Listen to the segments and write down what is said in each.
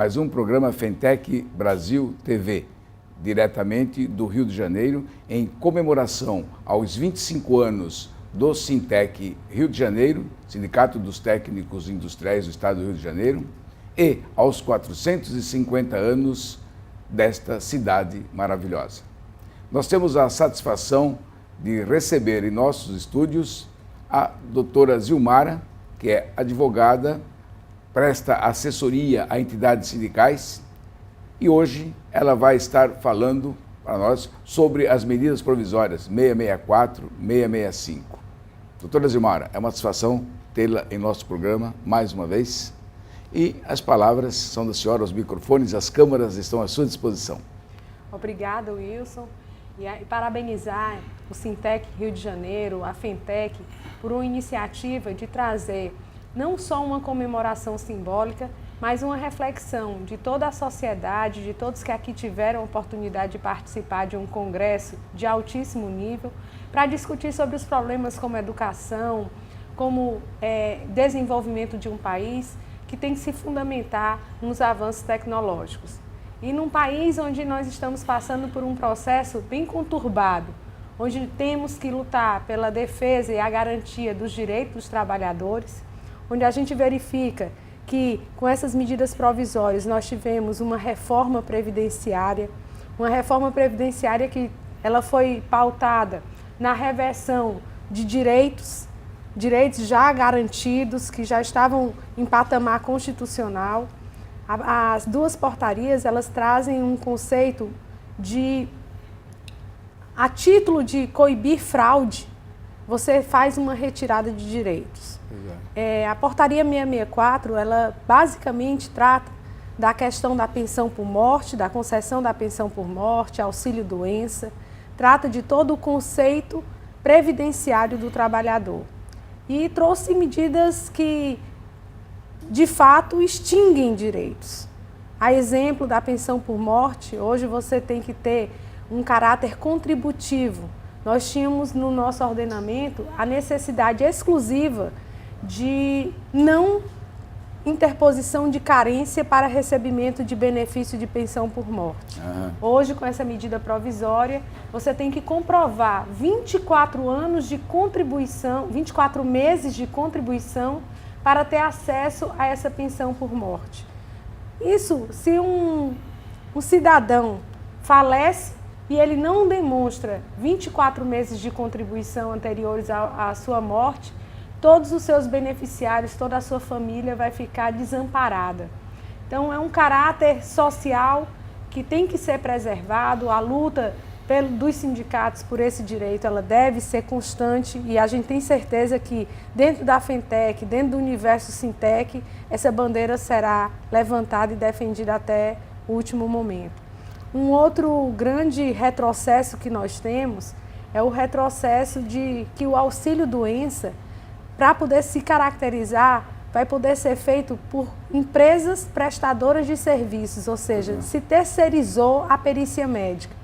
mais um programa Fentech Brasil TV, diretamente do Rio de Janeiro, em comemoração aos 25 anos do Sintec Rio de Janeiro, Sindicato dos Técnicos Industriais do Estado do Rio de Janeiro, e aos 450 anos desta cidade maravilhosa. Nós temos a satisfação de receber em nossos estúdios a doutora Zilmara, que é advogada, presta assessoria a entidades sindicais e hoje ela vai estar falando para nós sobre as medidas provisórias 664, 665. Doutora Zilmara, é uma satisfação tê-la em nosso programa mais uma vez e as palavras são da senhora, os microfones, as câmaras estão à sua disposição. Obrigada, Wilson, e parabenizar o Sintec Rio de Janeiro, a Fentec, por uma iniciativa de trazer não só uma comemoração simbólica, mas uma reflexão de toda a sociedade, de todos que aqui tiveram a oportunidade de participar de um congresso de altíssimo nível, para discutir sobre os problemas como educação, como desenvolvimento de um país que tem que se fundamentar nos avanços tecnológicos. E num país onde nós estamos passando por um processo bem conturbado, onde temos que lutar pela defesa e a garantia dos direitos dos trabalhadores, onde a gente verifica que com essas medidas provisórias nós tivemos uma reforma previdenciária que ela foi pautada na reversão de direitos já garantidos, que já estavam em patamar constitucional. As duas portarias, elas trazem um conceito de, a título de coibir fraude, você faz uma retirada de direitos. A portaria 664, ela basicamente trata da questão da pensão por morte, da concessão da pensão por morte, auxílio-doença, trata de todo o conceito previdenciário do trabalhador. E trouxe medidas que, de fato, extinguem direitos. A exemplo da pensão por morte, hoje você tem que ter um caráter contributivo. Nós tínhamos no nosso ordenamento a necessidade exclusiva de não interposição de carência para recebimento de benefício de pensão por morte. Hoje, com essa medida provisória, você tem que comprovar 24 anos de contribuição, 24 meses de contribuição para ter acesso a essa pensão por morte. Isso, se um cidadão falece e ele não demonstra 24 meses de contribuição anteriores à sua morte, todos os seus beneficiários, toda a sua família vai ficar desamparada. Então, é um caráter social que tem que ser preservado, a luta dos sindicatos por esse direito, ela deve ser constante e a gente tem certeza que dentro da Fentec, dentro do universo Sintec, essa bandeira será levantada e defendida até o último momento. Um outro grande retrocesso que nós temos é o retrocesso de que o auxílio-doença, para poder se caracterizar, vai poder ser feito por empresas prestadoras de serviços, ou seja, se terceirizou a perícia médica.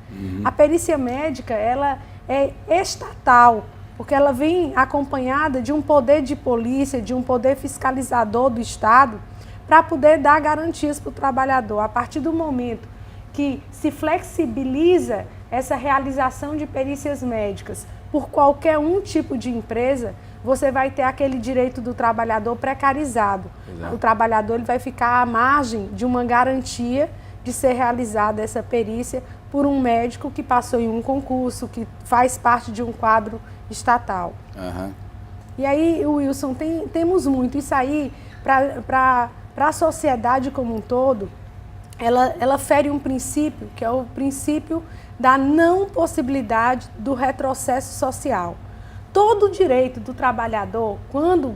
A perícia médica, ela é estatal, porque ela vem acompanhada de um poder de polícia, de um poder fiscalizador do Estado, para poder dar garantias para o trabalhador. A partir do momento que se flexibiliza essa realização de perícias médicas por qualquer tipo de empresa, você vai ter aquele direito do trabalhador precarizado. Exato. O trabalhador ele vai ficar à margem de uma garantia de ser realizada essa perícia por um médico que passou em um concurso, que faz parte de um quadro estatal. E aí, Wilson, temos muito. Isso aí, para a sociedade como um todo, ela fere um princípio, que é o princípio da não possibilidade do retrocesso social. Todo o direito do trabalhador, quando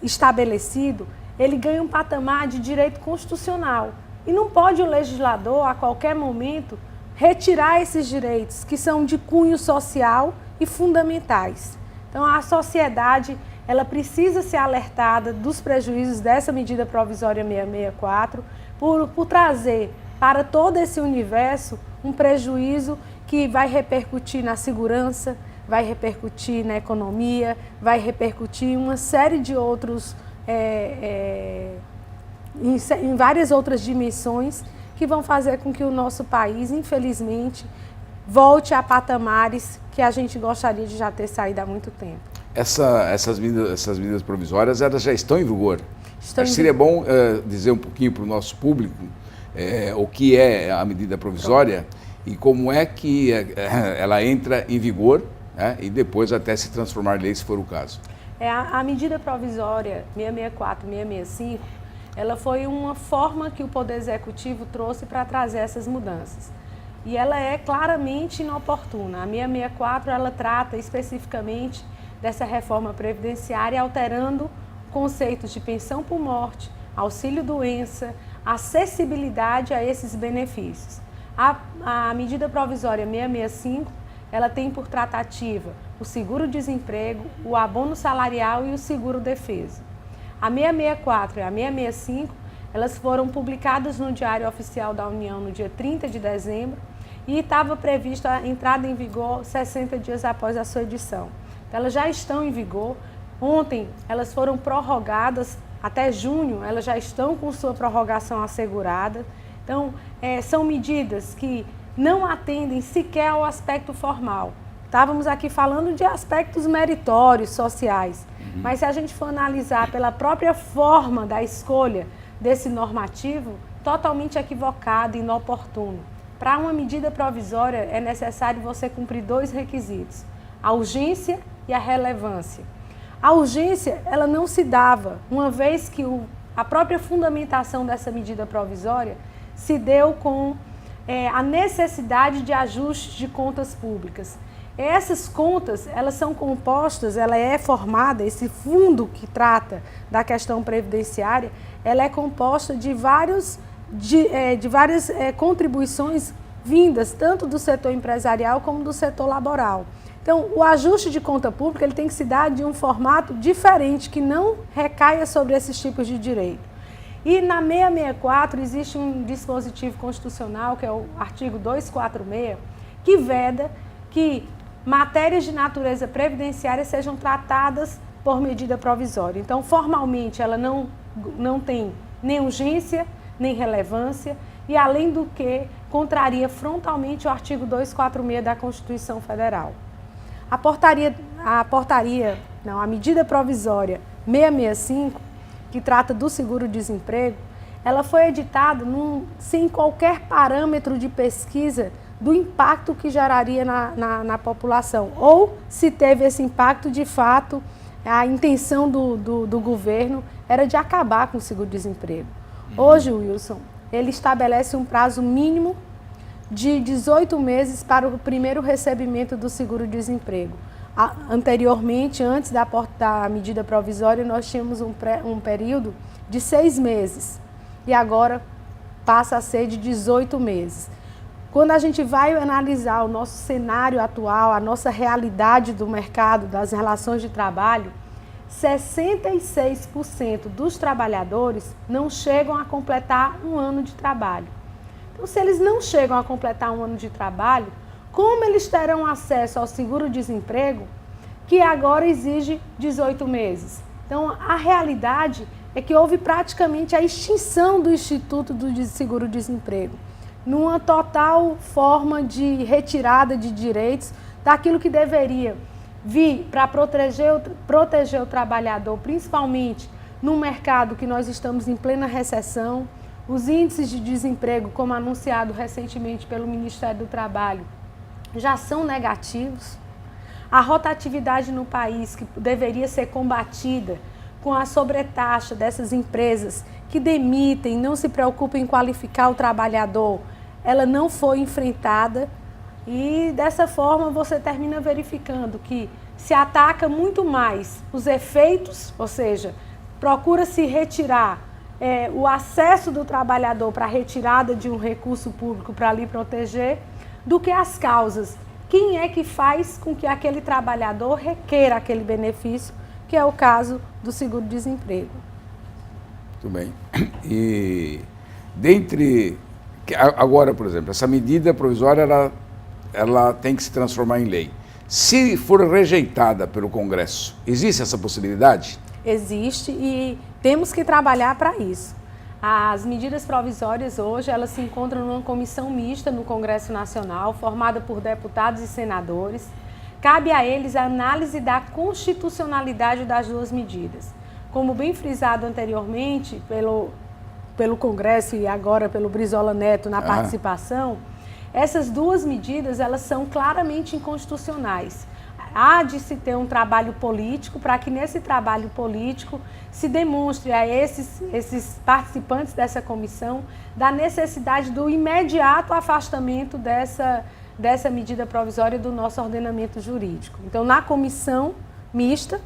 estabelecido, ele ganha um patamar de direito constitucional. E não pode o legislador, a qualquer momento, retirar esses direitos que são de cunho social e fundamentais. Então, a sociedade ela precisa ser alertada dos prejuízos dessa medida provisória 664 por trazer para todo esse universo um prejuízo que vai repercutir na segurança, vai repercutir na economia, vai repercutir em uma série de outros em várias outras dimensões que vão fazer com que o nosso país, infelizmente, volte a patamares que a gente gostaria de já ter saído há muito tempo. Essas medidas provisórias, elas já estão em vigor. Seria bom dizer um pouquinho para o nosso público o que é a medida provisória e como é que ela entra em vigor, né, e depois até se transformar em lei, se for o caso. A medida provisória 664, 665, ela foi uma forma que o Poder Executivo trouxe para trazer essas mudanças. E ela é claramente inoportuna. A 664, ela trata especificamente dessa reforma previdenciária, alterando conceitos de pensão por morte, auxílio-doença, acessibilidade a esses benefícios. A medida provisória 665, ela tem por tratativa o seguro-desemprego, o abono salarial e o seguro-defesa. A 664 e a 665, elas foram publicadas no Diário Oficial da União no dia 30 de dezembro e estava prevista a entrada em vigor 60 dias após a sua edição. Então, elas já estão em vigor. Ontem, elas foram prorrogadas até junho, elas já estão com sua prorrogação assegurada. Então, são medidas que não atendem sequer ao aspecto formal. Estávamos aqui falando de aspectos meritórios, sociais, mas se a gente for analisar pela própria forma da escolha desse normativo, totalmente equivocado e inoportuno. Para uma medida provisória é necessário você cumprir 2 requisitos, a urgência e a relevância. A urgência, ela não se dava, uma vez que a própria fundamentação dessa medida provisória se deu com a necessidade de ajustes de contas públicas. Essas contas, elas são compostas, ela é formada, esse fundo que trata da questão previdenciária, ela é composta de várias contribuições vindas tanto do setor empresarial como do setor laboral. Então, o ajuste de conta pública ele tem que se dar de um formato diferente, que não recaia sobre esses tipos de direito. E na 664 existe um dispositivo constitucional, que é o artigo 246, que veda que matérias de natureza previdenciária sejam tratadas por medida provisória. Então, formalmente, ela não tem nem urgência, nem relevância, e além do que, contraria frontalmente o artigo 246 da Constituição Federal. A medida provisória 665, que trata do seguro-desemprego, ela foi editada sem qualquer parâmetro de pesquisa do impacto que geraria na população, ou se teve esse impacto, de fato, a intenção do governo era de acabar com o seguro-desemprego. Hoje, Wilson, ele estabelece um prazo mínimo de 18 meses para o primeiro recebimento do seguro-desemprego. Anteriormente, antes da medida provisória, nós tínhamos um período de 6 meses e agora passa a ser de 18 meses. Quando a gente vai analisar o nosso cenário atual, a nossa realidade do mercado, das relações de trabalho, 66% dos trabalhadores não chegam a completar um ano de trabalho. Então, se eles não chegam a completar um ano de trabalho, como eles terão acesso ao seguro-desemprego, que agora exige 18 meses? Então, a realidade é que houve praticamente a extinção do Instituto do Seguro-Desemprego, numa total forma de retirada de direitos daquilo que deveria vir para proteger o trabalhador, principalmente num mercado que nós estamos em plena recessão. Os índices de desemprego, como anunciado recentemente pelo Ministério do Trabalho, já são negativos. A rotatividade no país, que deveria ser combatida com a sobretaxa dessas empresas que demitem, não se preocupam em qualificar o trabalhador, ela não foi enfrentada. E dessa forma você termina verificando que se ataca muito mais os efeitos, ou seja, procura-se retirar o acesso do trabalhador para a retirada de um recurso público para lhe proteger, do que as causas. Quem é que faz com que aquele trabalhador requeira aquele benefício, que é o caso do seguro-desemprego. Muito bem. E agora, por exemplo, essa medida provisória, ela tem que se transformar em lei. Se for rejeitada pelo Congresso, existe essa possibilidade? Existe e temos que trabalhar para isso. As medidas provisórias hoje, elas se encontram numa comissão mista no Congresso Nacional, formada por deputados e senadores. Cabe a eles a análise da constitucionalidade das duas medidas. Como bem frisado anteriormente pelo Congresso e agora pelo Brizola Neto na participação, essas duas medidas, elas são claramente inconstitucionais. Há de se ter um trabalho político para que nesse trabalho político se demonstre a esses participantes dessa comissão da necessidade do imediato afastamento dessa medida provisória do nosso ordenamento jurídico. Então, na comissão mista,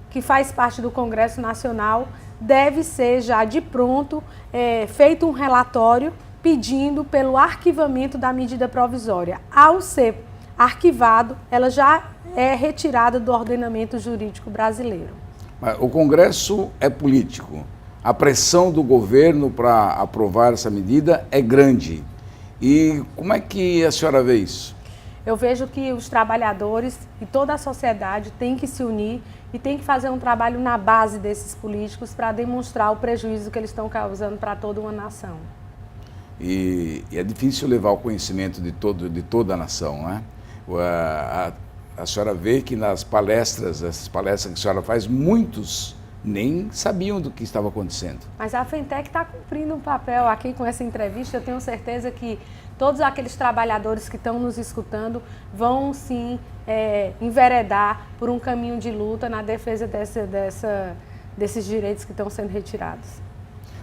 que faz parte do Congresso Nacional, deve ser já de pronto feito um relatório pedindo pelo arquivamento da medida provisória. Ao ser arquivado, ela já é retirada do ordenamento jurídico brasileiro. O Congresso é político. A pressão do governo para aprovar essa medida é grande. E como é que a senhora vê isso? Eu vejo que os trabalhadores e toda a sociedade têm que se unir e tem que fazer um trabalho na base desses políticos para demonstrar o prejuízo que eles estão causando para toda uma nação. E é difícil levar o conhecimento de toda a nação, né? A senhora vê que nas palestras, essas palestras que a senhora faz, muitos nem sabiam do que estava acontecendo. Mas a FENTEC está cumprindo um papel aqui com essa entrevista. Eu tenho certeza que todos aqueles trabalhadores que estão nos escutando vão sim enveredar por um caminho de luta na defesa desses direitos que estão sendo retirados.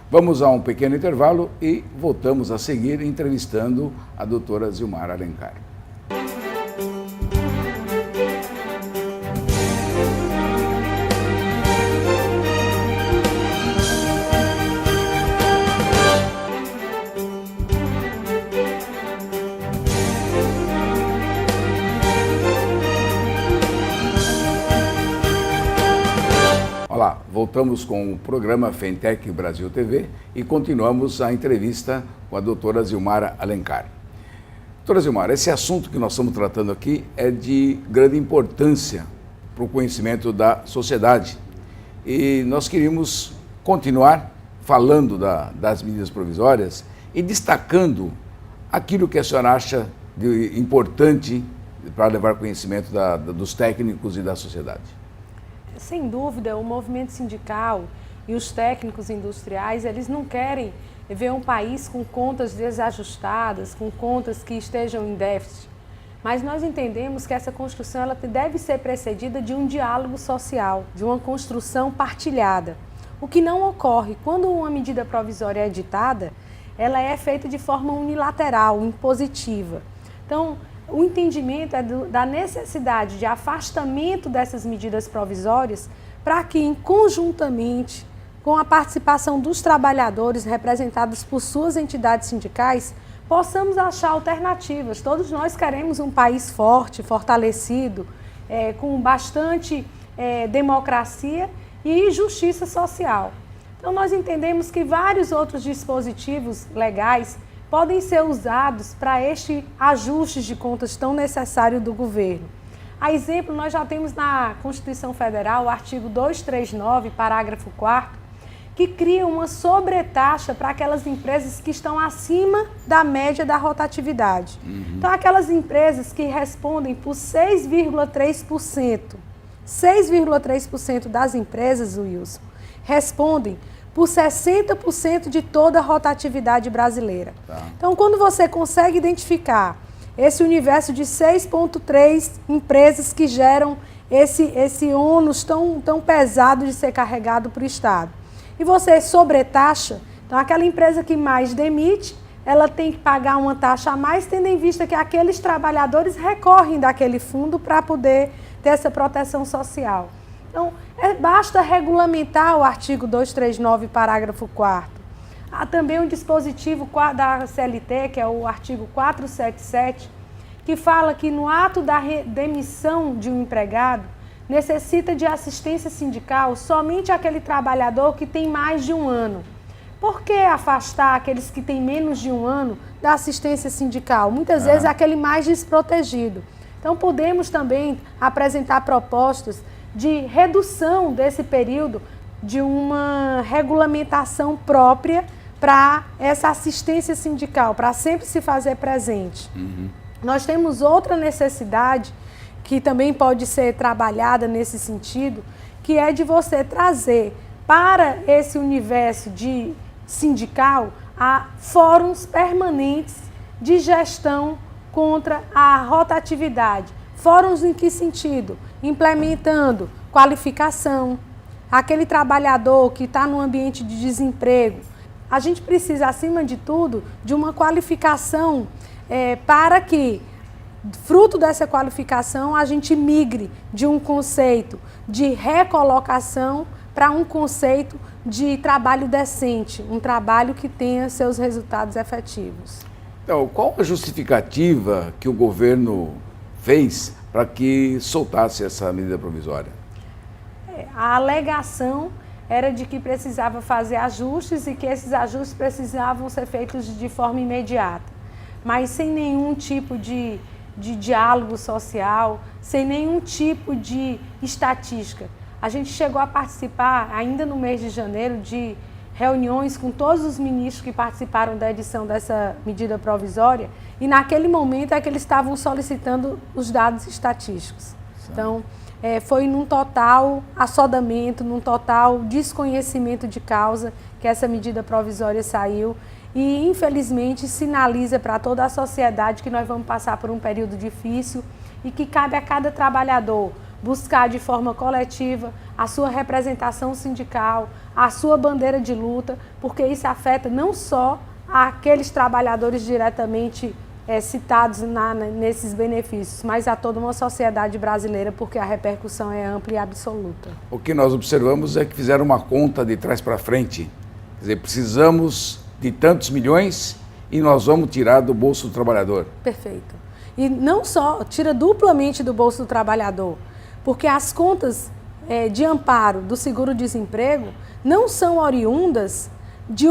Vamos a um pequeno intervalo e voltamos a seguir entrevistando a doutora Zilmara Alencar. Olá, voltamos com o programa FENTEC Brasil TV e continuamos a entrevista com a doutora Zilmara Alencar. Doutora Zilmara, esse assunto que nós estamos tratando aqui é de grande importância para o conhecimento da sociedade e nós queríamos continuar falando das medidas provisórias e destacando aquilo que a senhora acha de importante para levar conhecimento dos técnicos e da sociedade. Sem dúvida, o movimento sindical e os técnicos industriais, eles não querem ver um país com contas desajustadas, com contas que estejam em déficit. Mas nós entendemos que essa construção ela deve ser precedida de um diálogo social, de uma construção partilhada. O que não ocorre quando uma medida provisória é editada, ela é feita de forma unilateral, impositiva. Então, o entendimento é da necessidade de afastamento dessas medidas provisórias para que, conjuntamente com a participação dos trabalhadores representados por suas entidades sindicais, possamos achar alternativas. Todos nós queremos um país forte, fortalecido, com bastante democracia e justiça social. Então, nós entendemos que vários outros dispositivos legais podem ser usados para este ajuste de contas tão necessário do governo. A exemplo, nós já temos na Constituição Federal o artigo 239, parágrafo 4º, que cria uma sobretaxa para aquelas empresas que estão acima da média da rotatividade. Então, aquelas empresas que respondem por 6,3%, 6,3% das empresas, Wilson, respondem por 60% de toda a rotatividade brasileira. Tá. Então, quando você consegue identificar esse universo de 6,3 empresas que geram esse ônus tão pesado de ser carregado para o Estado, e você sobretaxa, então aquela empresa que mais demite, ela tem que pagar uma taxa a mais, tendo em vista que aqueles trabalhadores recorrem daquele fundo para poder ter essa proteção social. Então, basta regulamentar o artigo 239, parágrafo 4º. Há também um dispositivo da CLT, que é o artigo 477, que fala que no ato da demissão de um empregado, necessita de assistência sindical somente aquele trabalhador que tem mais de um ano. Por que afastar aqueles que têm menos de um ano da assistência sindical? Muitas vezes é aquele mais desprotegido. Então, podemos também apresentar propostas de redução desse período, de uma regulamentação própria para essa assistência sindical, para sempre se fazer presente. Nós temos outra necessidade que também pode ser trabalhada nesse sentido, que é de você trazer para esse universo de sindical a fóruns permanentes de gestão contra a rotatividade. Fóruns em que sentido? Implementando qualificação, aquele trabalhador que está no ambiente de desemprego. A gente precisa, acima de tudo, de uma qualificação para que, fruto dessa qualificação, a gente migre de um conceito de recolocação para um conceito de trabalho decente, um trabalho que tenha seus resultados efetivos. Então, qual a justificativa que o governo fez para que soltasse essa medida provisória? A alegação era de que precisava fazer ajustes e que esses ajustes precisavam ser feitos de forma imediata, mas sem nenhum tipo de diálogo social, sem nenhum tipo de estatística. A gente chegou a participar, ainda no mês de janeiro, de reuniões com todos os ministros que participaram da edição dessa medida provisória, e naquele momento é que eles estavam solicitando os dados estatísticos. Então, foi num total assodamento, num total desconhecimento de causa que essa medida provisória saiu e, infelizmente, sinaliza para toda a sociedade que nós vamos passar por um período difícil e que cabe a cada trabalhador buscar de forma coletiva a sua representação sindical, a sua bandeira de luta, porque isso afeta não só aqueles trabalhadores diretamente citados nesses benefícios, mas a toda uma sociedade brasileira, porque a repercussão é ampla e absoluta. O que nós observamos é que fizeram uma conta de trás para frente. Quer dizer, precisamos de tantos milhões e nós vamos tirar do bolso do trabalhador. Perfeito. E não só, tira duplamente do bolso do trabalhador, porque as contas de amparo do seguro-desemprego não são oriundas de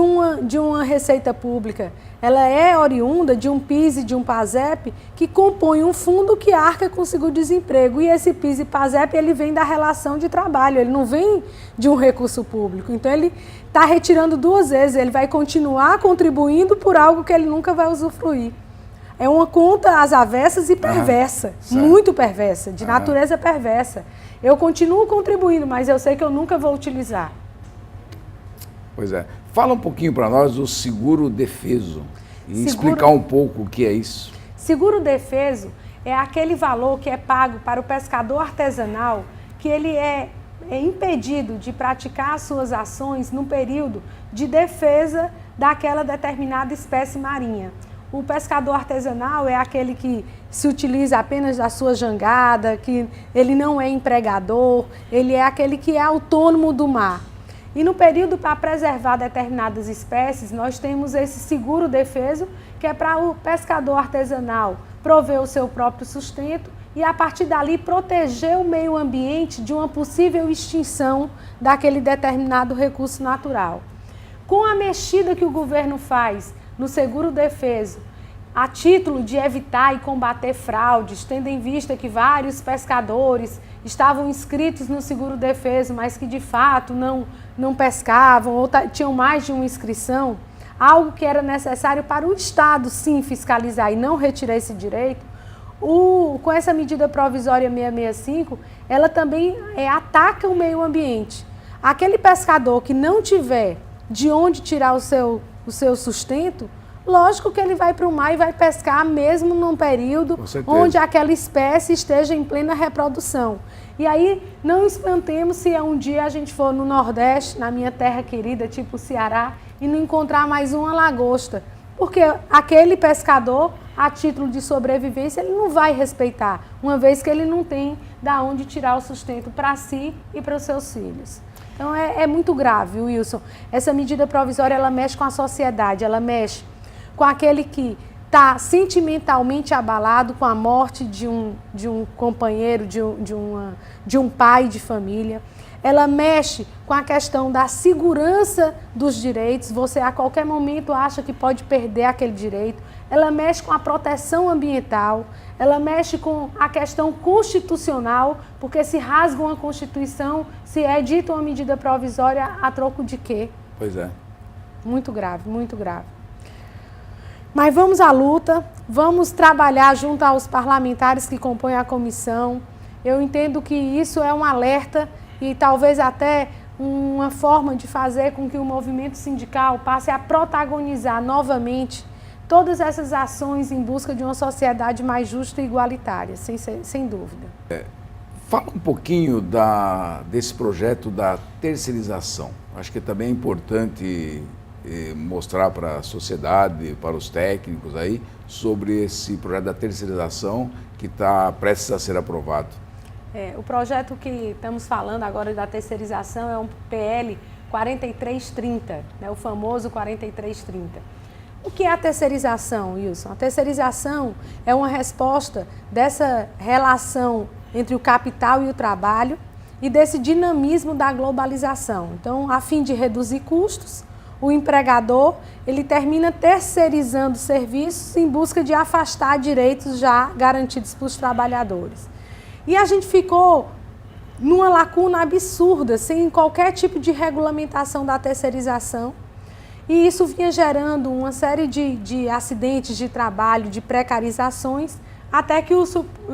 uma receita pública. Ela é oriunda de um PIS e de um PASEP que compõem um fundo que arca com o seguro-desemprego. E esse PIS e PASEP ele vem da relação de trabalho, ele não vem de um recurso público. Então ele está retirando duas vezes, ele vai continuar contribuindo por algo que ele nunca vai usufruir. É uma conta às avessas e perversa, muito perversa, de natureza perversa. Eu continuo contribuindo, mas eu sei que eu nunca vou utilizar. Pois é. Fala um pouquinho para nós do seguro-defeso e explicar um pouco o que é isso. Seguro-defeso é aquele valor que é pago para o pescador artesanal que ele é impedido de praticar as suas ações no período de defesa daquela determinada espécie marinha. O pescador artesanal é aquele que se utiliza apenas da sua jangada, que ele não é empregador, ele é aquele que é autônomo do mar. E no período para preservar determinadas espécies, nós temos esse seguro-defeso, que é para o pescador artesanal prover o seu próprio sustento e, a partir dali, proteger o meio ambiente de uma possível extinção daquele determinado recurso natural. Com a mexida que o governo faz no seguro-defeso, a título de evitar e combater fraudes, tendo em vista que vários pescadores estavam inscritos no seguro-defeso, mas que de fato não pescavam ou tinham mais de uma inscrição, algo que era necessário para o Estado sim fiscalizar e não retirar esse direito, com essa medida provisória 665, ela também ataca o meio ambiente. Aquele pescador que não tiver de onde tirar o seu sustento, lógico que ele vai para o mar e vai pescar mesmo num período onde aquela espécie esteja em plena reprodução. E aí não espantemos se um dia a gente for no Nordeste, na minha terra querida, tipo Ceará, e não encontrar mais uma lagosta. Porque aquele pescador, a título de sobrevivência, ele não vai respeitar, uma vez que ele não tem da onde tirar o sustento para si e para os seus filhos. Então é muito grave, Wilson. Essa medida provisória, ela mexe com a sociedade, ela mexe com aquele que está sentimentalmente abalado com a morte de um companheiro, de um pai de família. Ela mexe com a questão da segurança dos direitos, você a qualquer momento acha que pode perder aquele direito. Ela mexe com a proteção ambiental, ela mexe com a questão constitucional, porque se rasga uma Constituição, se é dita uma medida provisória, a troco de quê? Pois é. muito grave, muito grave. Mas vamos à luta, vamos trabalhar junto aos parlamentares que compõem a comissão. Eu entendo que isso é um alerta e talvez até uma forma de fazer com que o movimento sindical passe a protagonizar novamente todas essas ações em busca de uma sociedade mais justa e igualitária, sem dúvida. Fala um pouquinho desse projeto da terceirização. Acho que também é importante mostrar para a sociedade, para os técnicos aí, sobre esse projeto da terceirização que está prestes a ser aprovado. O projeto que estamos falando agora da terceirização é um PL 4330, né, o famoso 4330. O que é a terceirização, Wilson? A terceirização é uma resposta dessa relação entre o capital e o trabalho e desse dinamismo da globalização. Então, a fim de reduzir custos, o empregador ele termina terceirizando serviços em busca de afastar direitos já garantidos para os trabalhadores. E a gente ficou numa lacuna absurda, sem qualquer tipo de regulamentação da terceirização. E isso vinha gerando uma série de acidentes de trabalho, de precarizações, até que o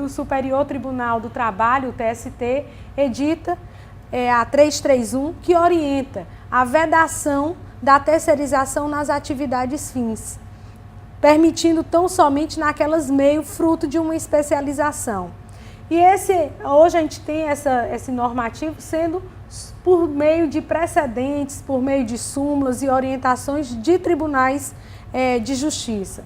Superior Tribunal do Trabalho, o TST, edita a 331, que orienta a vedação da terceirização nas atividades fins, permitindo tão somente naquelas meio fruto de uma especialização. E hoje a gente tem esse normativo sendo por meio de precedentes, por meio de súmulas e orientações de tribunais de justiça.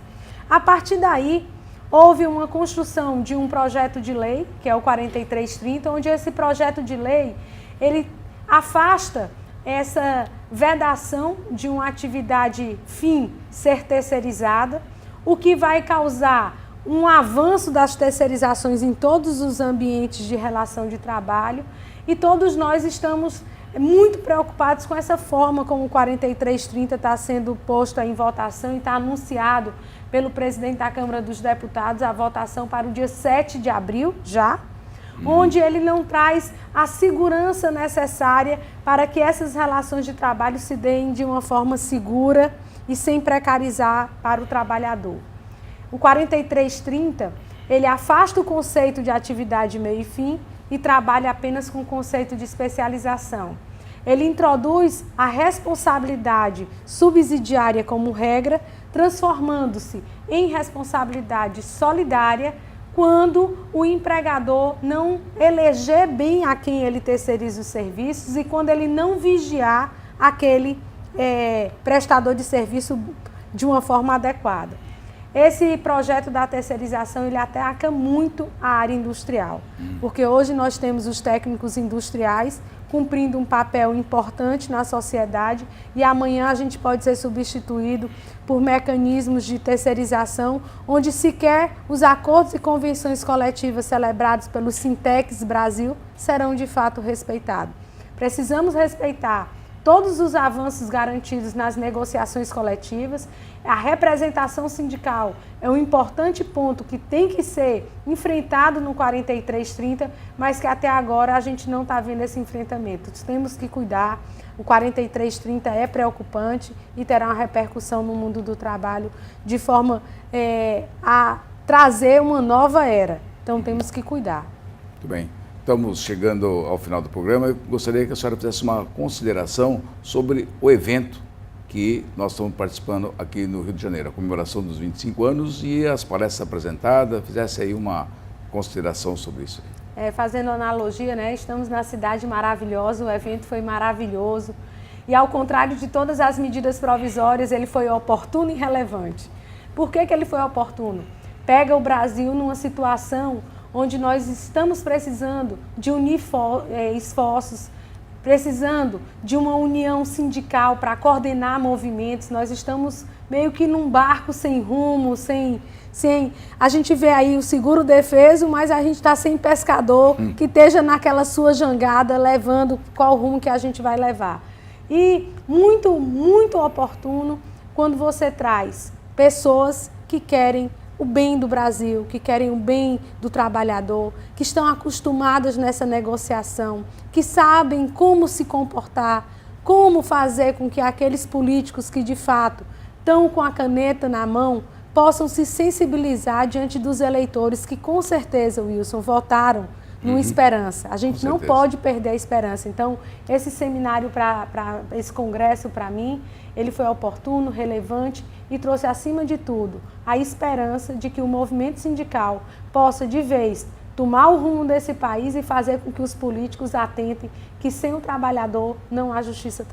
A partir daí, houve uma construção de um projeto de lei, que é o 4330, onde esse projeto de lei, ele afasta essa vedação de uma atividade fim ser terceirizada, o que vai causar um avanço das terceirizações em todos os ambientes de relação de trabalho, e todos nós estamos muito preocupados com essa forma como o 4330 está sendo posto em votação e está anunciado pelo presidente da Câmara dos Deputados a votação para o dia 7 de abril, já, onde ele não traz a segurança necessária para que essas relações de trabalho se deem de uma forma segura e sem precarizar para o trabalhador. O 4330, ele afasta o conceito de atividade meio e fim e trabalha apenas com o conceito de especialização. Ele introduz a responsabilidade subsidiária como regra, transformando-se em responsabilidade solidária quando o empregador não eleger bem a quem ele terceiriza os serviços e quando ele não vigiar aquele prestador de serviço de uma forma adequada. Esse projeto da terceirização, ele ataca muito a área industrial, porque hoje nós temos os técnicos industriais cumprindo um papel importante na sociedade e amanhã a gente pode ser substituído por mecanismos de terceirização, onde sequer os acordos e convenções coletivas celebrados pelos Sintecs Brasil serão de fato respeitados. Precisamos respeitar todos os avanços garantidos nas negociações coletivas. A representação sindical é um importante ponto que tem que ser enfrentado no 4330, mas que até agora a gente não está vendo esse enfrentamento. Temos que cuidar. O 4330 é preocupante e terá uma repercussão no mundo do trabalho de forma a trazer uma nova era. Então temos que cuidar. Muito bem. Estamos chegando ao final do programa. Eu gostaria que a senhora fizesse uma consideração sobre o evento que nós estamos participando aqui no Rio de Janeiro, a comemoração dos 25 anos e as palestras apresentadas. Fizesse aí uma consideração sobre isso. Fazendo analogia, né? Estamos na cidade maravilhosa, o evento foi maravilhoso e, ao contrário de todas as medidas provisórias, ele foi oportuno e relevante. Por que ele foi oportuno? Pega o Brasil numa situação onde nós estamos precisando de unir esforços, precisando de uma união sindical para coordenar movimentos. Nós estamos meio que num barco sem rumo, a gente vê aí o seguro defeso, mas a gente está sem pescador que esteja naquela sua jangada levando qual rumo que a gente vai levar. E muito, muito oportuno quando você traz pessoas que querem o bem do Brasil, que querem o bem do trabalhador, que estão acostumadas nessa negociação, que sabem como se comportar, como fazer com que aqueles políticos que de fato estão com a caneta na mão possam se sensibilizar diante dos eleitores que com certeza, Wilson, votaram numa esperança. A gente não pode perder a esperança. Então, esse seminário, esse congresso, para mim, ele foi oportuno, relevante e trouxe, acima de tudo, a esperança de que o movimento sindical possa, de vez, tomar o rumo desse país e fazer com que os políticos atentem que sem o trabalhador não há justiça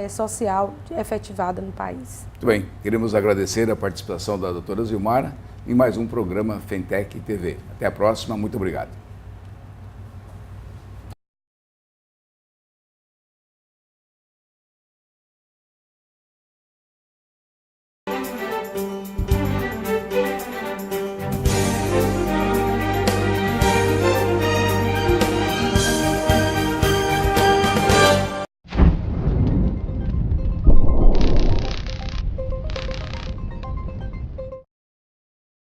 social efetivada no país. Muito bem, queremos agradecer a participação da doutora Zilmara em mais um programa Fentec TV. Até a próxima, muito obrigado.